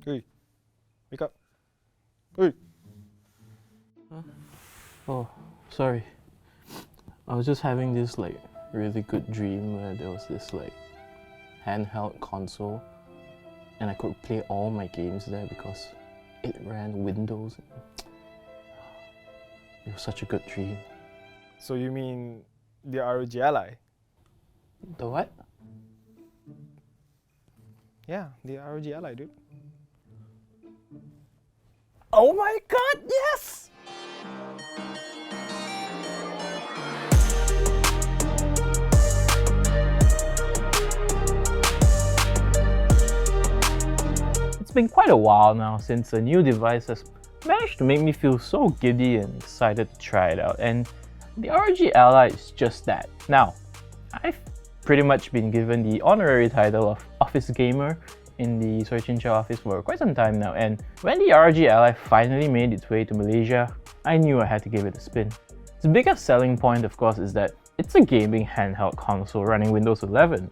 Hey, wake up. Hey. Oh, sorry. I was just having this like really good dream where there was this like handheld console and I could play all my games there because it ran Windows. It was such a good dream. So you mean the ROG Ally? The what? Yeah, the ROG Ally, dude. Oh my god, yes! It's been quite a while now since a new device has managed to make me feel so giddy and excited to try it out, and the ROG Ally is just that. Now, I've pretty much been given the honorary title of Office Gamer in the Soichincha office for quite some time now, and when the ROG Ally finally made its way to Malaysia, I knew I had to give it a spin. Its biggest selling point, of course, is that it's a gaming handheld console running Windows 11.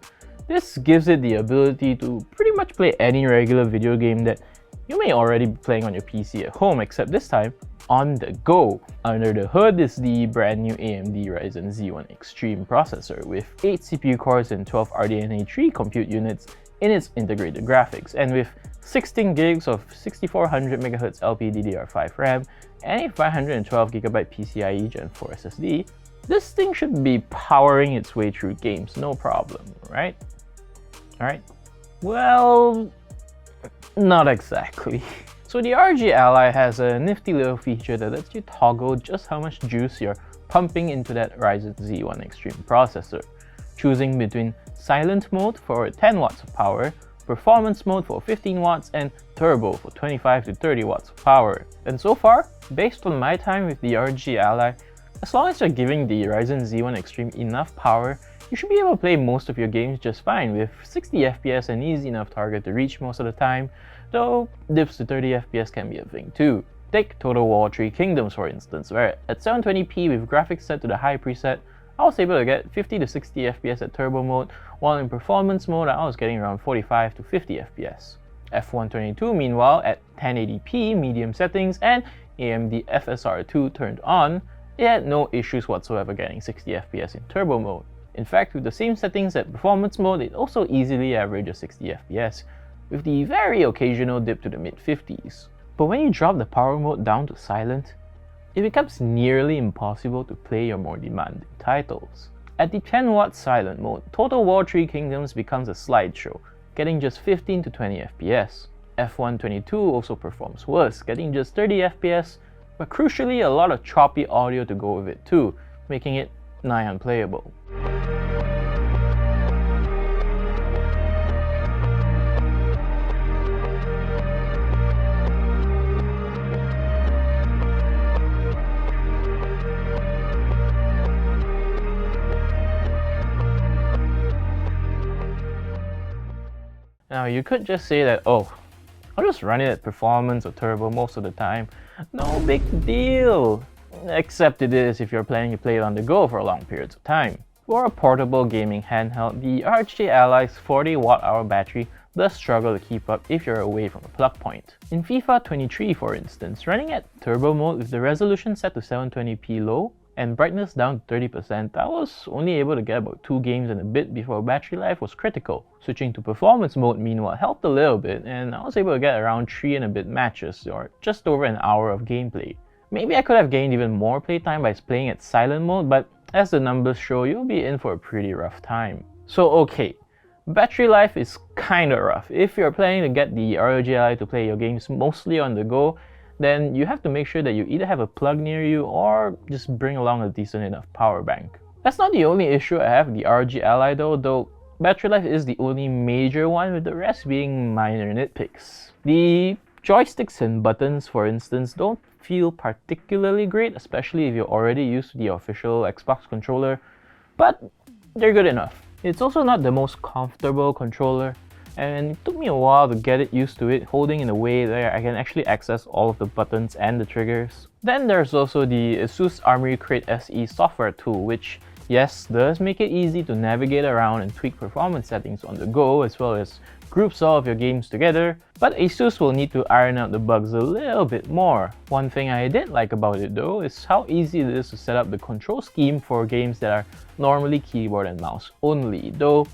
This gives it the ability to pretty much play any regular video game that you may already be playing on your PC at home, except this time on the go. Under the hood is the brand new AMD Ryzen Z1 Extreme processor with 8 CPU cores and 12 RDNA 3 compute units in its integrated graphics, and with 16 gigs of 6400MHz LPDDR5 RAM and a 512GB PCIe Gen 4 SSD, this thing should be powering its way through games no problem, right? Alright? Well, not exactly. So the ROG Ally has a nifty little feature that lets you toggle just how much juice you're pumping into that Ryzen Z1 Extreme processor, choosing between silent mode for 10 watts of power, performance mode for 15 watts, and turbo for 25 to 30 watts of power. And so far, based on my time with the ROG Ally, as long as you're giving the Ryzen Z1 Extreme enough power, you should be able to play most of your games just fine with 60 FPS an easy enough target to reach most of the time, though dips to 30 FPS can be a thing too. Take Total War 3 Kingdoms for instance, where at 720p with graphics set to the high preset, I was able to get 50 to 60 FPS at turbo mode, while in performance mode I was getting around 45 to 50 FPS. F122 meanwhile at 1080p medium settings and AMD FSR2 turned on, it had no issues whatsoever getting 60 FPS in turbo mode. In fact, with the same settings at performance mode, it also easily averages 60 FPS, with the very occasional dip to the mid-50s. But when you drop the power mode down to silent, it becomes nearly impossible to play your more demanding titles. At the 10W silent mode, Total War 3 Kingdoms becomes a slideshow, getting just 15 to 20 FPS. F122 also performs worse, getting just 30 FPS, but crucially a lot of choppy audio to go with it too, making it nigh unplayable. Now you could just say that, oh, I'll just run it at performance or turbo most of the time. No big deal! Except it is if you're planning to play it on the go for long periods of time. For a portable gaming handheld, the ROG Ally's 40Wh battery does struggle to keep up if you're away from a plug point. In FIFA 23 for instance, running at turbo mode with the resolution set to 720p low and brightness down to 30%, I was only able to get about 2 games and a bit before battery life was critical. Switching to performance mode meanwhile helped a little bit, and I was able to get around 3 and a bit matches, or just over an hour of gameplay. Maybe I could have gained even more playtime by playing at silent mode, but as the numbers show, you'll be in for a pretty rough time. So okay, battery life is kinda rough. If you're planning to get the ROG Ally to play your games mostly on the go, then you have to make sure that you either have a plug near you or just bring along a decent enough power bank. That's not the only issue I have with the ROG Ally though battery life is the only major one, with the rest being minor nitpicks. The joysticks and buttons, for instance, don't feel particularly great, especially if you're already used to the official Xbox controller, but they're good enough. It's also not the most comfortable controller, and it took me a while to get it used to it holding in a way that I can actually access all of the buttons and the triggers. Then there's also the Asus Armoury Crate SE software tool, which yes, does make it easy to navigate around and tweak performance settings on the go, as well as groups all of your games together, but Asus will need to iron out the bugs a little bit more. One thing I did like about it though is how easy it is to set up the control scheme for games that are normally keyboard and mouse only, though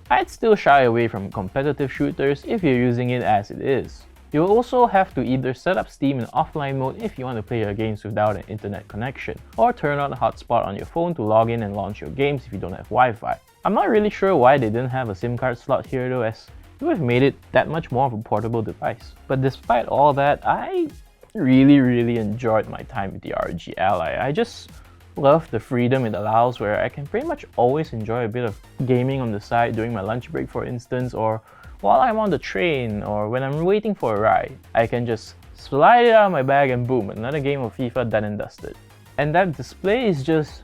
I'd still shy away from competitive shooters if you're using it as it is. You'll also have to either set up Steam in offline mode if you want to play your games without an internet connection, or turn on a hotspot on your phone to log in and launch your games if you don't have Wi-Fi. I'm not really sure why they didn't have a SIM card slot here though, as it would have made it that much more of a portable device. But despite all that, I really enjoyed my time with the ROG Ally. I just love the freedom it allows, where I can pretty much always enjoy a bit of gaming on the side during my lunch break, for instance, or while I'm on the train, or when I'm waiting for a ride. I can just slide it out of my bag and boom, another game of FIFA done and dusted. And that display is just...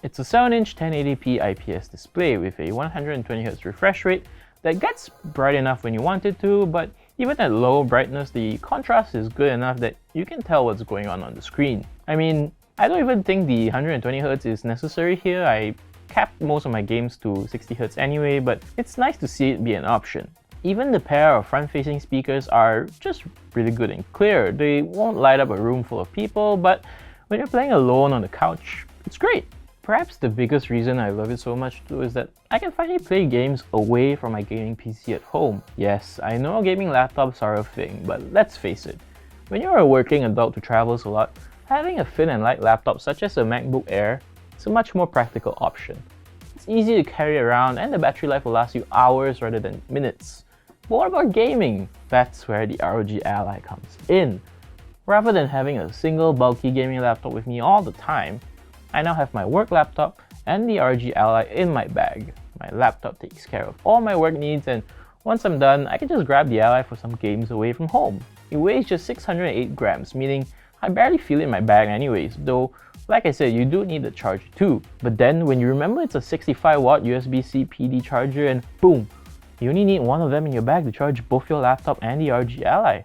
it's a 7-inch 1080p IPS display with a 120Hz refresh rate that gets bright enough when you want it to, but even at low brightness, the contrast is good enough that you can tell what's going on the screen. I mean, I don't even think the 120Hz is necessary here. I capped most of my games to 60Hz anyway, but it's nice to see it be an option. Even the pair of front-facing speakers are just really good and clear. They won't light up a room full of people, but when you're playing alone on the couch, it's great. Perhaps the biggest reason I love it so much too is that I can finally play games away from my gaming PC at home. Yes, I know gaming laptops are a thing, but let's face it, when you're a working adult who travels a lot, having a thin and light laptop such as a MacBook Air is a much more practical option. It's easy to carry around and the battery life will last you hours rather than minutes. But what about gaming? That's where the ROG Ally comes in. Rather than having a single bulky gaming laptop with me all the time, I now have my work laptop and the ROG Ally in my bag. My laptop takes care of all my work needs, and once I'm done, I can just grab the Ally for some games away from home. It weighs just 608 grams, meaning I barely feel it in my bag anyways, though like I said, you do need the charger too. But then when you remember it's a 65-watt USB-C PD charger and boom, you only need one of them in your bag to charge both your laptop and the ROG Ally.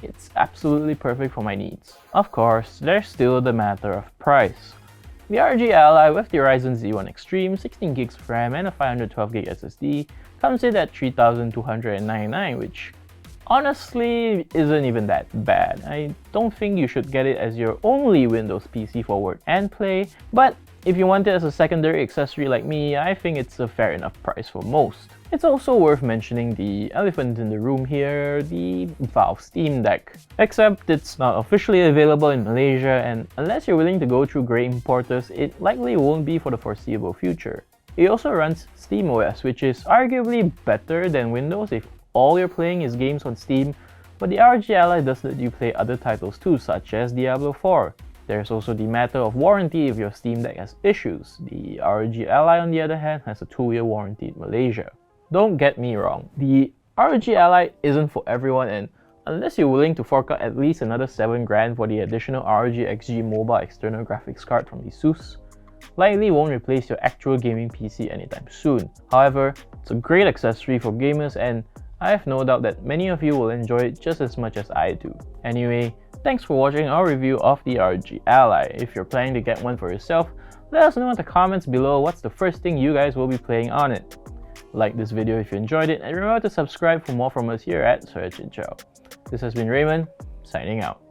It's absolutely perfect for my needs. Of course, there's still the matter of price. The ROG Ally with the Ryzen Z1 Extreme, 16GB of RAM and a 512GB SSD comes in at $3,299, which honestly isn't even that bad. I don't think you should get it as your only Windows PC for work and play, but if you want it as a secondary accessory like me, I think it's a fair enough price for most. It's also worth mentioning the elephant in the room here, the Valve Steam Deck. Except it's not officially available in Malaysia, and unless you're willing to go through grey importers, it likely won't be for the foreseeable future. It also runs SteamOS, which is arguably better than Windows if all you're playing is games on Steam, but the ROG Ally does let you play other titles too, such as Diablo IV. There's also the matter of warranty if your Steam Deck has issues. The ROG Ally, on the other hand, has a 2-year warranty in Malaysia. Don't get me wrong, the ROG Ally isn't for everyone, and unless you're willing to fork out at least another 7 grand for the additional ROG XG mobile external graphics card from Asus, likely won't replace your actual gaming PC anytime soon. However, it's a great accessory for gamers, and I have no doubt that many of you will enjoy it just as much as I do. Anyway, thanks for watching our review of the ROG Ally. If you're planning to get one for yourself, let us know in the comments below what's the first thing you guys will be playing on it. Like this video if you enjoyed it, and remember to subscribe for more from us here at Search and Chow. This has been Raymond, signing out.